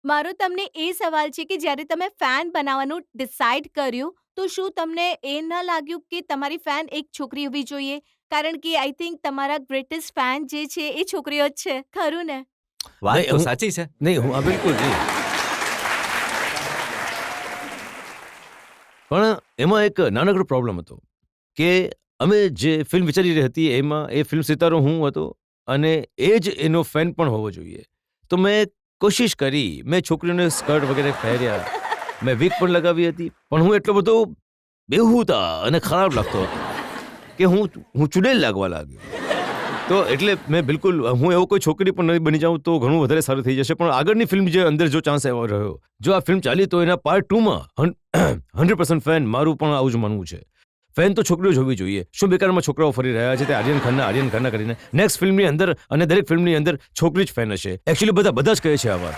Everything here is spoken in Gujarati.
મારો તમને એ સવાલ છે કે જ્યારે તમે ફેન બનાવવાનું ડિસાઈડ કર્યું, તો શું તમને એ ન લાગ્યું કે તમારી ફેન એક છોકરી હોવી જોઈએ? કારણ કે આઈ થિંક તમારા ગ્રેટેસ્ટ ફેન જે છે એ છોકરીઓ જ છે, ખરું ને? વાત નહીં તો હું સાચી છે. નહીં હું બિલકુલ નહીં. પણ એમાં એક નાનકડો પ્રોબ્લેમ હતો કે અમે જે ફિલ્મ વિચારી રહી હતી એમાં એ ફિલ્મ સિતારો હું હતો અને એ જ એનો ફેન પણ હોવો જોઈએ. તો મેં કોશિશ કરી, મેં છોકરીઓને સ્કર્ટ વગેરે પહેર્યા, મેં વિગ પણ લગાવી હતી, પણ હું એટલો બધો બેહુતા અને ખરાબ લાગતો હતો કે હું ચુડેલ લાગવા લાગ્યો. તો એટલે મેં બિલકુલ હું એવો કોઈ છોકરી પણ નહીં બની જાઉં તો ઘણું વધારે સારું થઈ જશે. પણ આગળની ફિલ્મ જે અંદર જો ચાન્સ એવો રહ્યો, જો આ ફિલ્મ ચાલી તો એના પાર્ટ 2માં 100% ફેન મારું પણ આવું જ માનવું છે. ફેન તો છોકરીઓ જ હોવી જોઈએ. શું બેકારમાં છોકરાઓ ફરી રહ્યા છે તે આર્યન ખાનના કરીને નેક્સ્ટ ફિલ્મની અંદર અને દરેક ફિલ્મની અંદર છોકરી જ ફેન હશે. એકચ્યુઅલી બધા જ કહે છે આ વાત.